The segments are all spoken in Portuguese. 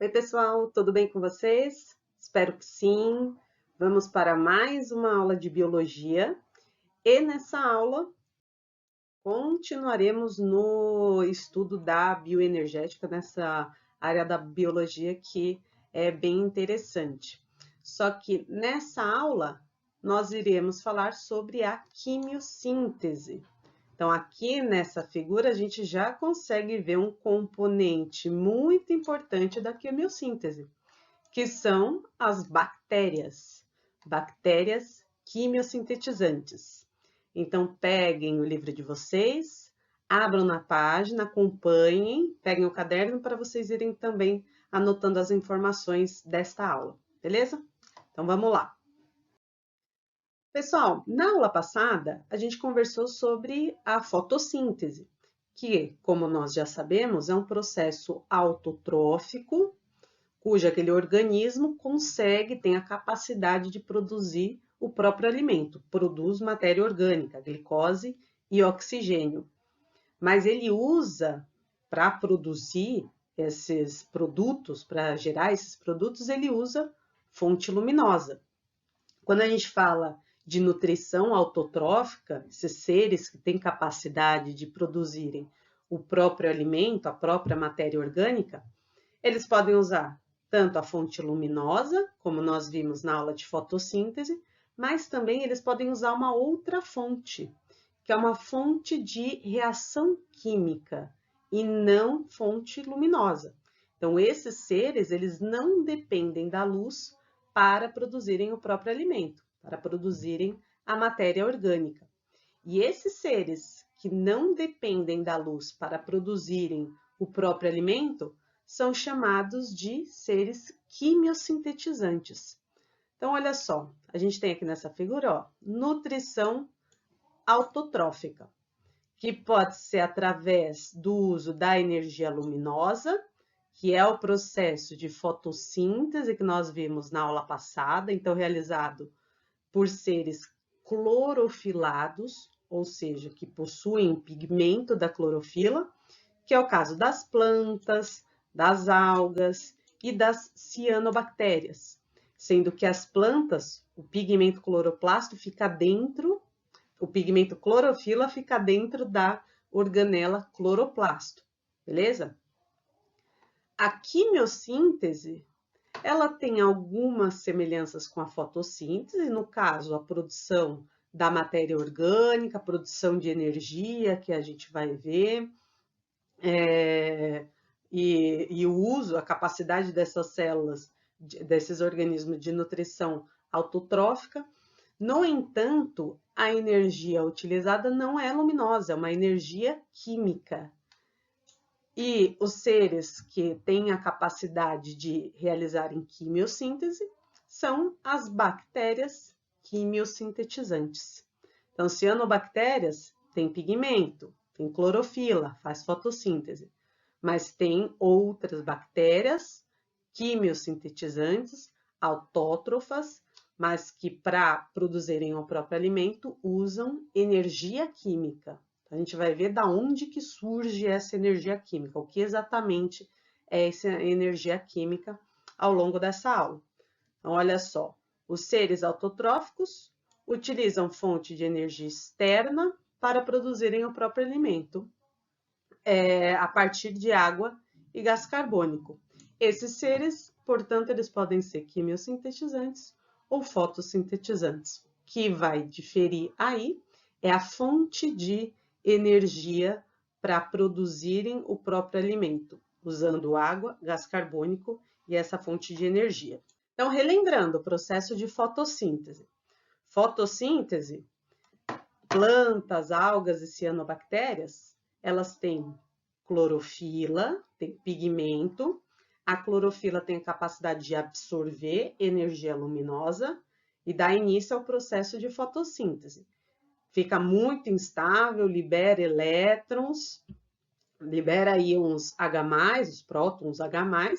Oi, pessoal, tudo bem com vocês? Espero que sim. Vamos para mais uma aula de biologia e nessa aula continuaremos no estudo da bioenergética, nessa área da biologia que é bem interessante. Só que nessa aula nós iremos falar sobre a quimiossíntese. Então, aqui nessa figura, a gente já consegue ver um componente muito importante da quimiossíntese, que são as bactérias, bactérias quimiosintetizantes. Então, peguem o livro de vocês, abram na página, acompanhem, peguem o caderno para vocês irem também anotando as informações desta aula, beleza? Então, vamos lá. Pessoal, na aula passada, a gente conversou sobre a fotossíntese, que, como nós já sabemos, é um processo autotrófico, cujo aquele organismo tem a capacidade de produzir o próprio alimento, produz matéria orgânica, glicose e oxigênio. Mas ele usa, para produzir esses produtos, para gerar esses produtos, ele usa fonte luminosa. Quando a gente fala de nutrição autotrófica, esses seres que têm capacidade de produzirem o próprio alimento, a própria matéria orgânica, eles podem usar tanto a fonte luminosa, como nós vimos na aula de fotossíntese, mas também eles podem usar uma outra fonte, que é uma fonte de reação química e não fonte luminosa. Então, esses seres, eles não dependem da luz para produzirem o próprio alimento, para produzirem a matéria orgânica. E esses seres que não dependem da luz para produzirem o próprio alimento são chamados de seres quimiosintetizantes. Então, olha só, a gente tem aqui nessa figura, ó, nutrição autotrófica, que pode ser através do uso da energia luminosa, que é o processo de fotossíntese que nós vimos na aula passada, então realizado por seres clorofilados, ou seja, que possuem pigmento da clorofila, que é o caso das plantas, das algas e das cianobactérias, sendo que as plantas, o pigmento cloroplasto fica dentro, o pigmento clorofila fica dentro da organela cloroplasto, beleza? A quimiossíntese, ela tem algumas semelhanças com a fotossíntese, no caso, a produção da matéria orgânica, a produção de energia, que a gente vai ver, e o uso, a capacidade dessas células, desses organismos de nutrição autotrófica. No entanto, a energia utilizada não é luminosa, é uma energia química. E os seres que têm a capacidade de realizarem quimiossíntese são as bactérias quimiosintetizantes. Então, cianobactérias têm pigmento, tem clorofila, faz fotossíntese, mas tem outras bactérias quimiosintetizantes, autótrofas, mas que para produzirem o próprio alimento usam energia química. A gente vai ver da onde que surge essa energia química, o que exatamente é essa energia química ao longo dessa aula. Então, olha só, os seres autotróficos utilizam fonte de energia externa para produzirem o próprio alimento, a partir de água e gás carbônico. Esses seres, portanto, eles podem ser quimiosintetizantes ou fotossintetizantes. O que vai diferir aí é a fonte de energia para produzirem o próprio alimento, usando água, gás carbônico e essa fonte de energia. Então, relembrando o processo de fotossíntese. Fotossíntese, plantas, algas e cianobactérias, elas têm clorofila, tem pigmento. A clorofila tem a capacidade de absorver energia luminosa e dá início ao processo de fotossíntese. Fica muito instável, libera elétrons, libera íons H+, os prótons H+,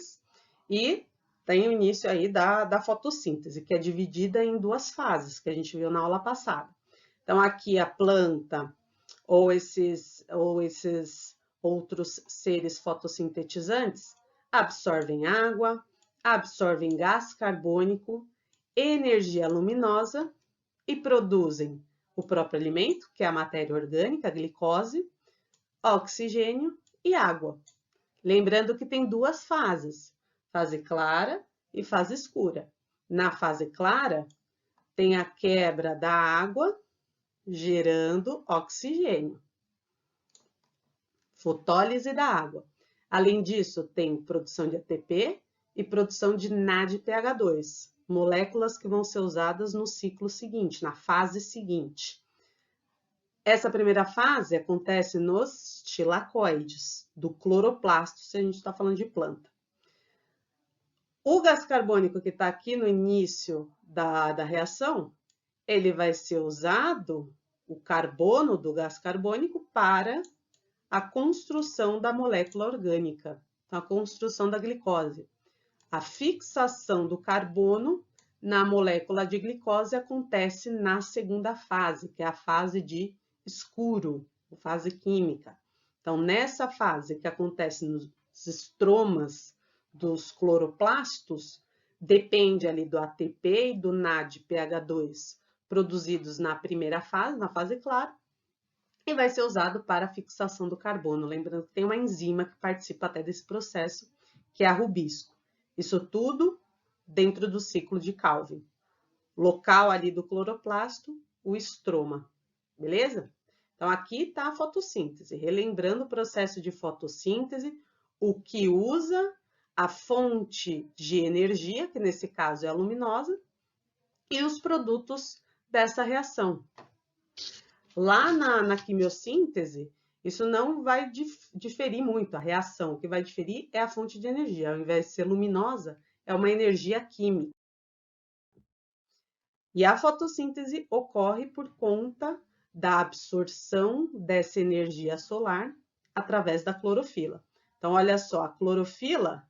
e tem o início aí da fotossíntese, que é dividida em duas fases, que a gente viu na aula passada. Então, aqui a planta ou esses outros seres fotossintetizantes, absorvem água, absorvem gás carbônico, energia luminosa e produzem o próprio alimento, que é a matéria orgânica, a glicose, oxigênio e água. Lembrando que tem duas fases, fase clara e fase escura. Na fase clara, tem a quebra da água, gerando oxigênio. Fotólise da água. Além disso, tem produção de ATP e produção de NADPH2, moléculas que vão ser usadas no ciclo seguinte, na fase seguinte. Essa primeira fase acontece nos tilacoides, do cloroplasto, se a gente está falando de planta. O gás carbônico que está aqui no início da reação, ele vai ser usado, o carbono do gás carbônico, para a construção da molécula orgânica, a construção da glicose. A fixação do carbono na molécula de glicose acontece na segunda fase, que é a fase de escuro, a fase química. Então, nessa fase que acontece nos estromas dos cloroplastos, depende ali do ATP e do NADPH2 produzidos na primeira fase, na fase clara, e vai ser usado para a fixação do carbono. Lembrando que tem uma enzima que participa até desse processo, que é a rubisco. Isso tudo dentro do ciclo de Calvin. Local ali do cloroplasto, o estroma, beleza? Então, aqui está a fotossíntese. Relembrando o processo de fotossíntese, o que usa a fonte de energia, que nesse caso é a luminosa, e os produtos dessa reação. Lá na quimiossíntese, isso não vai diferir muito a reação. O que vai diferir é a fonte de energia. Ao invés de ser luminosa, é uma energia química. E a fotossíntese ocorre por conta da absorção dessa energia solar através da clorofila. Então, olha só, a clorofila,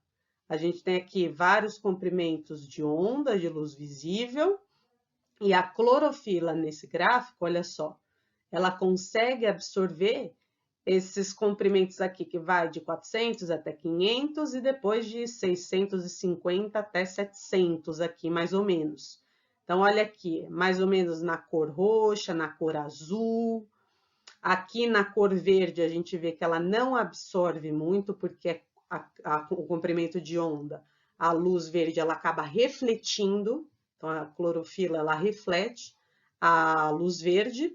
a gente tem aqui vários comprimentos de onda de luz visível, e a clorofila nesse gráfico, olha só, ela consegue absorver esses comprimentos aqui, que vai de 400 até 500 e depois de 650 até 700 aqui, mais ou menos. Então, olha aqui, mais ou menos na cor roxa, na cor azul. Aqui na cor verde, a gente vê que ela não absorve muito, porque o comprimento de onda, a luz verde, ela acaba refletindo. Então, a clorofila, ela reflete a luz verde.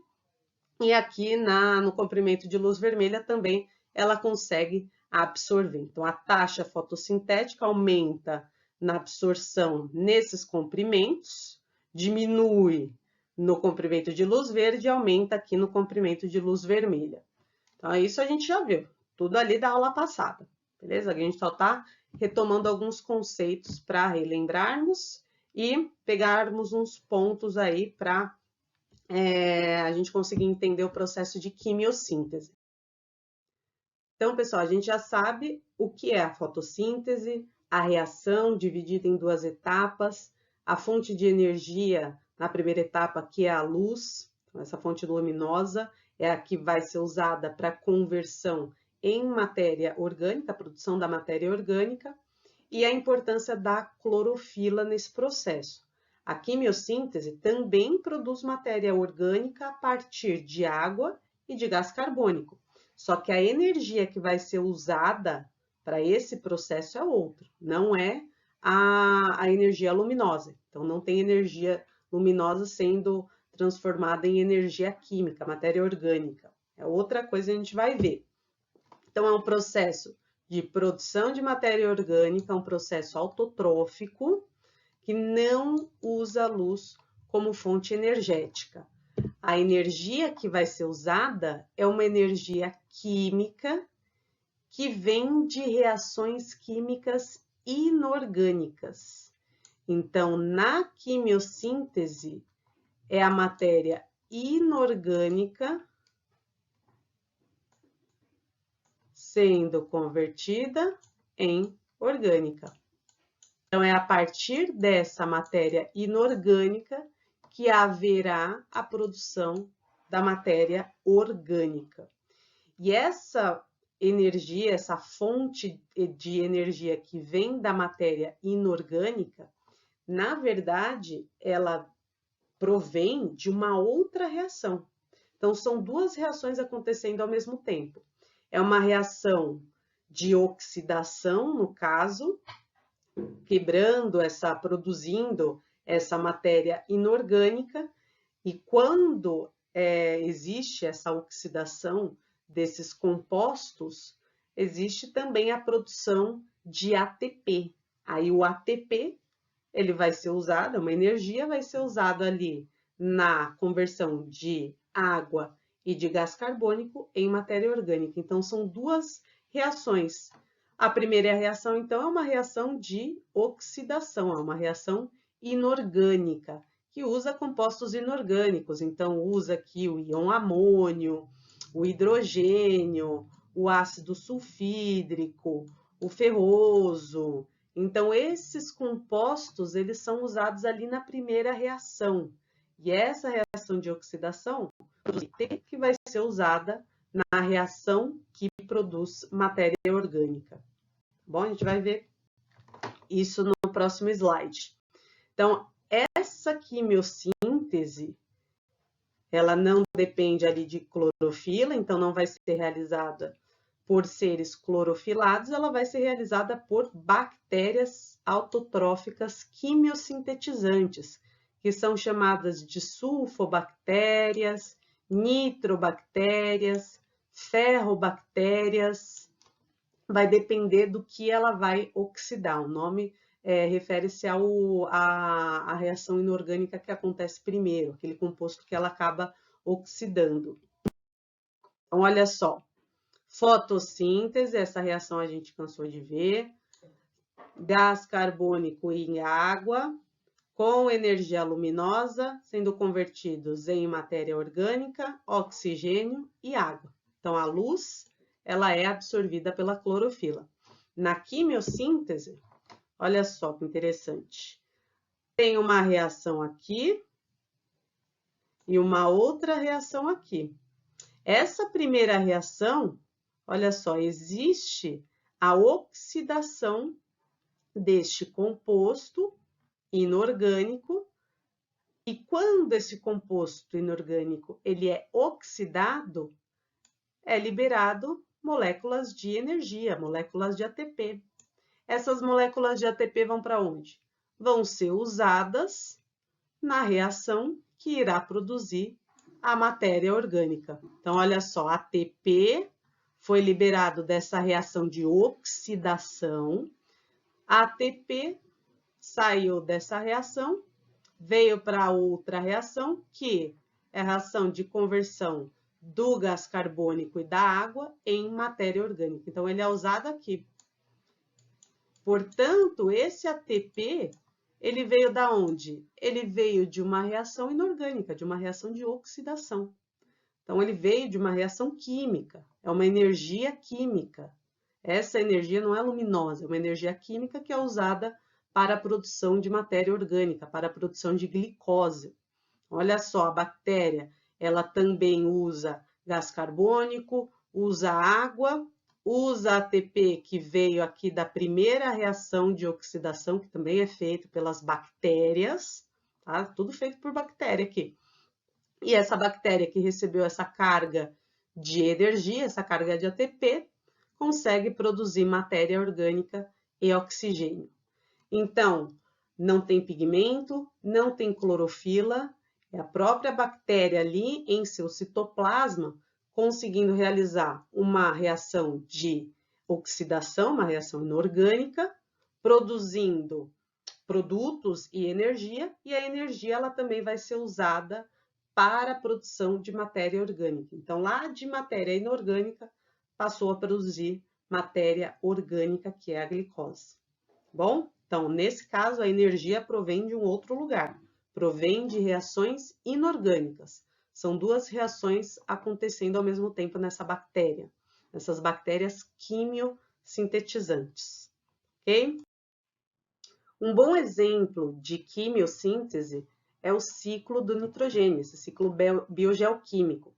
E aqui no comprimento de luz vermelha também ela consegue absorver. Então, a taxa fotossintética aumenta na absorção nesses comprimentos, diminui no comprimento de luz verde e aumenta aqui no comprimento de luz vermelha. Então, isso a gente já viu, tudo ali da aula passada, beleza? A gente só está retomando alguns conceitos para relembrarmos e pegarmos uns pontos aí para a gente conseguir entender o processo de quimiossíntese. Então, pessoal, a gente já sabe o que é a fotossíntese, a reação dividida em duas etapas, a fonte de energia na primeira etapa, que é a luz, então, essa fonte luminosa é a que vai ser usada para conversão em matéria orgânica, a produção da matéria orgânica, e a importância da clorofila nesse processo. A quimiossíntese também produz matéria orgânica a partir de água e de gás carbônico. Só que a energia que vai ser usada para esse processo é outra, não é a energia luminosa. Então, não tem energia luminosa sendo transformada em energia química, matéria orgânica. É outra coisa que a gente vai ver. Então, é um processo de produção de matéria orgânica, um processo autotrófico, que não usa a luz como fonte energética. A energia que vai ser usada é uma energia química que vem de reações químicas inorgânicas. Então, na quimiossíntese, é a matéria inorgânica sendo convertida em orgânica. Então, é a partir dessa matéria inorgânica que haverá a produção da matéria orgânica. E essa energia, essa fonte de energia que vem da matéria inorgânica, na verdade, ela provém de uma outra reação. Então, são duas reações acontecendo ao mesmo tempo. É uma reação de oxidação, no caso, produzindo essa matéria inorgânica, e quando existe essa oxidação desses compostos, existe também a produção de ATP. Aí o ATP, ele vai ser usado, uma energia vai ser usada ali na conversão de água e de gás carbônico em matéria orgânica. Então, são duas reações. A primeira reação, então, é uma reação de oxidação, é uma reação inorgânica, que usa compostos inorgânicos. Então, usa aqui o íon amônio, o hidrogênio, o ácido sulfídrico, o ferroso. Então, esses compostos, eles são usados ali na primeira reação. E essa reação de oxidação que vai ser usada na reação que produz matéria orgânica. Bom, a gente vai ver isso no próximo slide. Então, essa quimiossíntese, ela não depende ali de clorofila, então não vai ser realizada por seres clorofilados, ela vai ser realizada por bactérias autotróficas quimiosintetizantes, que são chamadas de sulfobactérias, nitrobactérias, ferrobactérias. Vai depender do que ela vai oxidar. O nome refere-se à reação inorgânica que acontece primeiro, aquele composto que ela acaba oxidando. Então, olha só. Fotossíntese, essa reação a gente cansou de ver. Gás carbônico em água, com energia luminosa, sendo convertidos em matéria orgânica, oxigênio e água. Então, a luz, ela é absorvida pela clorofila. Na quimiossíntese, olha só que interessante. Tem uma reação aqui e uma outra reação aqui. Essa primeira reação, olha só, existe a oxidação deste composto inorgânico, e quando esse composto inorgânico ele é oxidado, é liberado moléculas de energia, moléculas de ATP. Essas moléculas de ATP vão para onde? Vão ser usadas na reação que irá produzir a matéria orgânica. Então, olha só, ATP foi liberado dessa reação de oxidação, ATP saiu dessa reação, veio para outra reação, que é a reação de conversão do gás carbônico e da água em matéria orgânica. Então, ele é usado aqui. Portanto, esse ATP, ele veio da onde? Ele veio de uma reação inorgânica, de uma reação de oxidação. Então, ele veio de uma reação química, é uma energia química. Essa energia não é luminosa, é uma energia química que é usada para a produção de matéria orgânica, para a produção de glicose. Olha só, a bactéria, ela também usa gás carbônico, usa água, usa ATP, que veio aqui da primeira reação de oxidação, que também é feito pelas bactérias, tá? Tudo feito por bactéria aqui. E essa bactéria que recebeu essa carga de energia, essa carga de ATP, consegue produzir matéria orgânica e oxigênio. Então, não tem pigmento, não tem clorofila, é a própria bactéria ali em seu citoplasma conseguindo realizar uma reação de oxidação, uma reação inorgânica, produzindo produtos e a energia ela também vai ser usada para a produção de matéria orgânica. Então, lá de matéria inorgânica, passou a produzir matéria orgânica, que é a glicose. Bom, então, nesse caso, a energia provém de um outro lugar, provém de reações inorgânicas. São duas reações acontecendo ao mesmo tempo nessa bactéria, essas bactérias quimiosintetizantes, ok? Um bom exemplo de quimiossíntese é o ciclo do nitrogênio, esse ciclo biogeoquímico.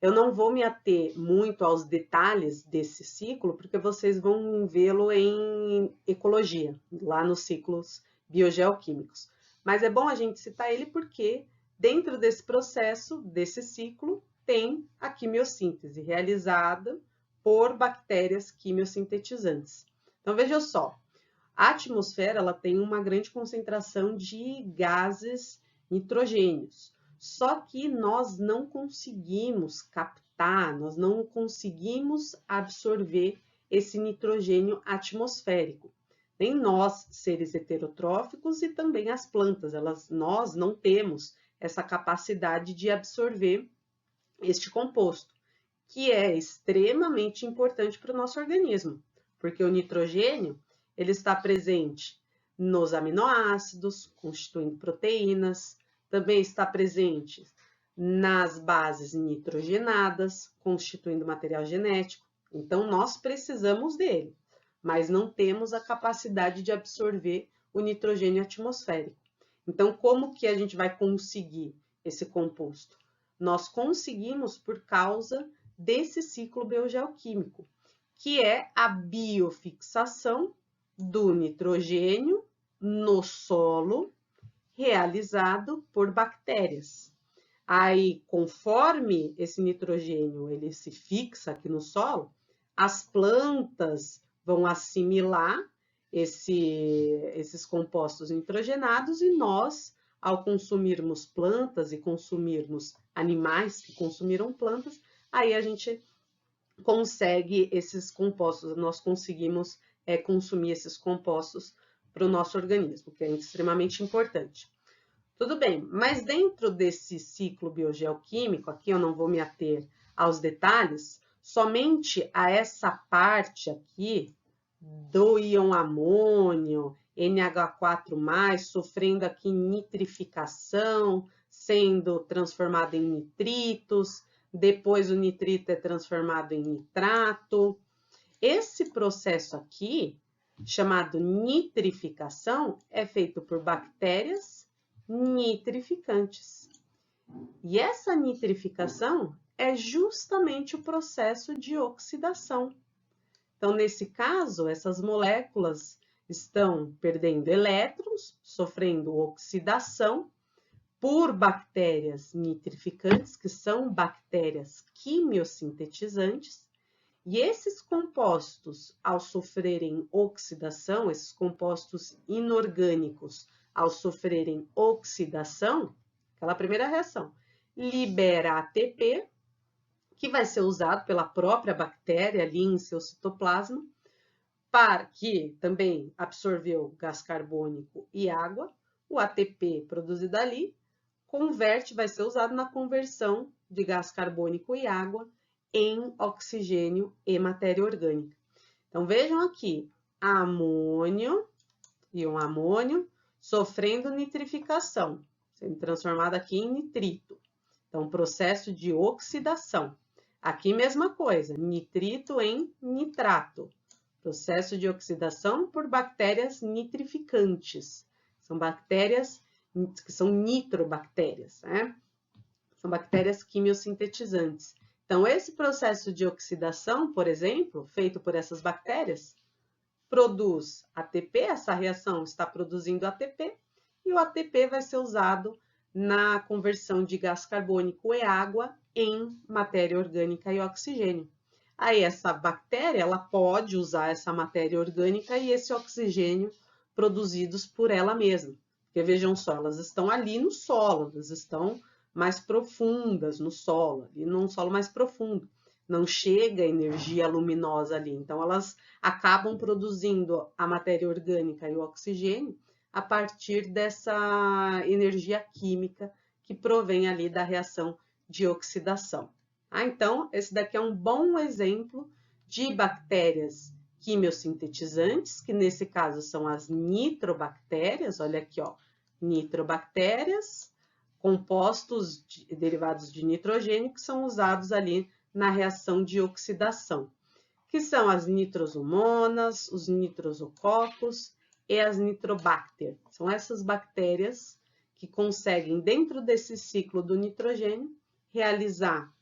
Eu não vou me ater muito aos detalhes desse ciclo, porque vocês vão vê-lo em ecologia, lá nos ciclos biogeoquímicos. Mas é bom a gente citar ele porque dentro desse processo, desse ciclo, tem a quimiossíntese realizada por bactérias quimiosintetizantes. Então, veja só, a atmosfera ela tem uma grande concentração de gases nitrogênios. Só que nós não conseguimos captar, nós não conseguimos absorver esse nitrogênio atmosférico. Nem nós, seres heterotróficos, e também as plantas, nós não temos essa capacidade de absorver este composto, que é extremamente importante para o nosso organismo, porque o nitrogênio ele está presente nos aminoácidos, constituindo proteínas, também está presente nas bases nitrogenadas, constituindo material genético. Então, nós precisamos dele, mas não temos a capacidade de absorver o nitrogênio atmosférico. Então, como que a gente vai conseguir esse composto? Nós conseguimos por causa desse ciclo biogeoquímico, que é a biofixação do nitrogênio no solo realizado por bactérias. Aí, conforme esse nitrogênio ele se fixa aqui no solo, as plantas vão assimilar esses compostos nitrogenados e nós, ao consumirmos plantas e consumirmos animais que consumiram plantas, aí a gente consegue esses compostos, nós conseguimos consumir esses compostos para o nosso organismo, que é extremamente importante. Tudo bem, mas dentro desse ciclo biogeoquímico, aqui eu não vou me ater aos detalhes, somente a essa parte aqui do íon amônio, NH4+, sofrendo aqui nitrificação, sendo transformado em nitritos, depois o nitrito é transformado em nitrato. Esse processo aqui, chamado nitrificação, é feito por bactérias nitrificantes. E essa nitrificação é justamente o processo de oxidação. Então, nesse caso, essas moléculas estão perdendo elétrons, sofrendo oxidação por bactérias nitrificantes, que são bactérias quimiosintetizantes, e esses compostos, ao sofrerem oxidação, esses compostos inorgânicos, ao sofrerem oxidação, aquela primeira reação, libera ATP, que vai ser usado pela própria bactéria ali em seu citoplasma, para que também absorveu gás carbônico e água, o ATP produzido ali, vai ser usado na conversão de gás carbônico e água em oxigênio e matéria orgânica. Então, vejam aqui, amônio e um amônio sofrendo nitrificação, sendo transformado aqui em nitrito. Então, processo de oxidação. Aqui, mesma coisa, nitrito em nitrato. Processo de oxidação por bactérias nitrificantes. São bactérias que são nitrobactérias, né? São bactérias quimiosintetizantes. Então, esse processo de oxidação, por exemplo, feito por essas bactérias, produz ATP, essa reação está produzindo ATP, e o ATP vai ser usado na conversão de gás carbônico e água em matéria orgânica e oxigênio. Aí, essa bactéria, ela pode usar essa matéria orgânica e esse oxigênio produzidos por ela mesma. Porque, vejam só, elas estão ali no solo, elas estão mais profundas no solo, ali num solo mais profundo. Não chega energia luminosa ali. Então, elas acabam produzindo a matéria orgânica e o oxigênio a partir dessa energia química que provém ali da reação de oxidação. Então, esse daqui é um bom exemplo de bactérias quimiosintetizantes, que nesse caso são as nitrobactérias, olha aqui, ó, nitrobactérias, compostos derivados de nitrogênio que são usados ali na reação de oxidação, que são as nitrosomonas, os nitrosococos e as nitrobacter. São essas bactérias que conseguem, dentro desse ciclo do nitrogênio, realizar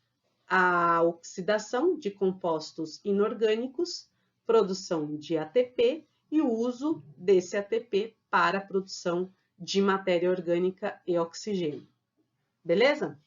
a oxidação de compostos inorgânicos, produção de ATP e o uso desse ATP para a produção de matéria orgânica e oxigênio. Beleza?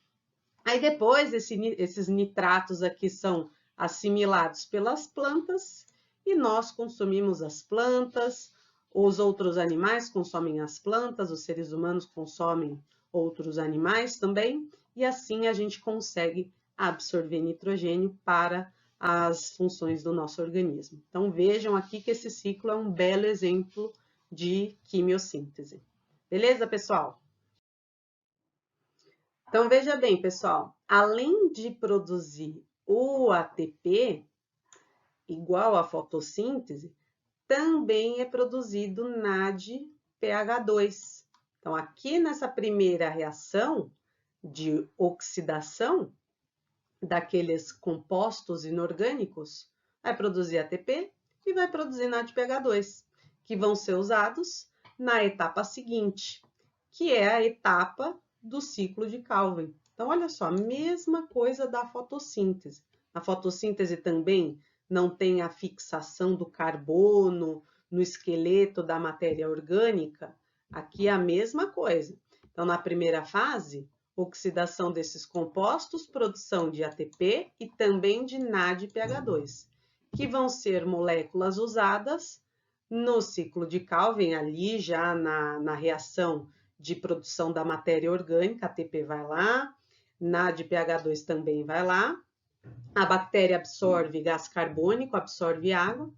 Aí depois, esses nitratos aqui são assimilados pelas plantas e nós consumimos as plantas, os outros animais consomem as plantas, os seres humanos consomem outros animais também, e assim a gente consegue absorver nitrogênio para as funções do nosso organismo. Então vejam aqui que esse ciclo é um belo exemplo de quimiossíntese. Beleza, pessoal? Então, veja bem, pessoal, além de produzir o ATP, igual à fotossíntese, também é produzido NADPH2. Então, aqui nessa primeira reação de oxidação daqueles compostos inorgânicos, vai produzir ATP e vai produzir NADPH2, que vão ser usados na etapa seguinte, que é a etapa do ciclo de Calvin. Então, olha só, a mesma coisa da fotossíntese. A fotossíntese também não tem a fixação do carbono no esqueleto da matéria orgânica. Aqui é a mesma coisa. Então, na primeira fase, oxidação desses compostos, produção de ATP e também de NADPH2, que vão ser moléculas usadas no ciclo de Calvin, ali já na reação de produção da matéria orgânica, ATP vai lá, NADPH2 também vai lá, a bactéria absorve gás carbônico, absorve água,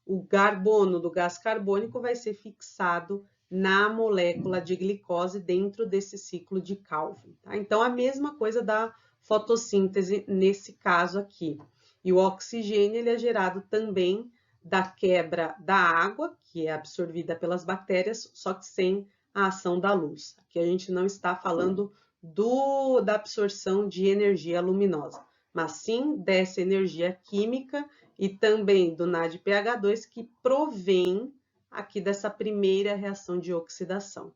o carbono do gás carbônico vai ser fixado na molécula de glicose dentro desse ciclo de Calvin. Tá? Então, a mesma coisa da fotossíntese nesse caso aqui. E o oxigênio ele é gerado também da quebra da água, que é absorvida pelas bactérias, só que sem a ação da luz. Aqui a gente não está falando da absorção de energia luminosa, mas sim dessa energia química e também do NADPH2 que provém aqui dessa primeira reação de oxidação.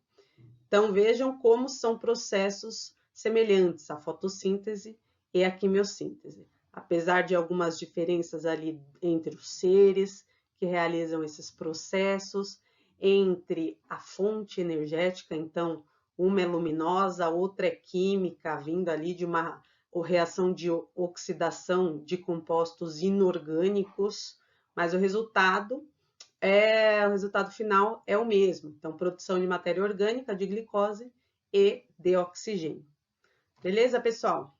Então vejam como são processos semelhantes à fotossíntese e à quimiossíntese, apesar de algumas diferenças ali entre os seres que realizam esses processos, entre a fonte energética, então uma é luminosa, a outra é química, vindo ali de uma reação de oxidação de compostos inorgânicos, mas o resultado final é o mesmo. Então, produção de matéria orgânica, de glicose e de oxigênio. Beleza, pessoal?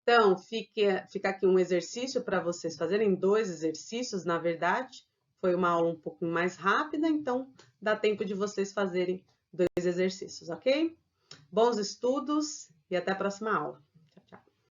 Então, fica aqui um exercício para vocês fazerem, 2 exercícios, na verdade. Foi uma aula um pouquinho mais rápida, então dá tempo de vocês fazerem 2 exercícios, ok? Bons estudos e até a próxima aula.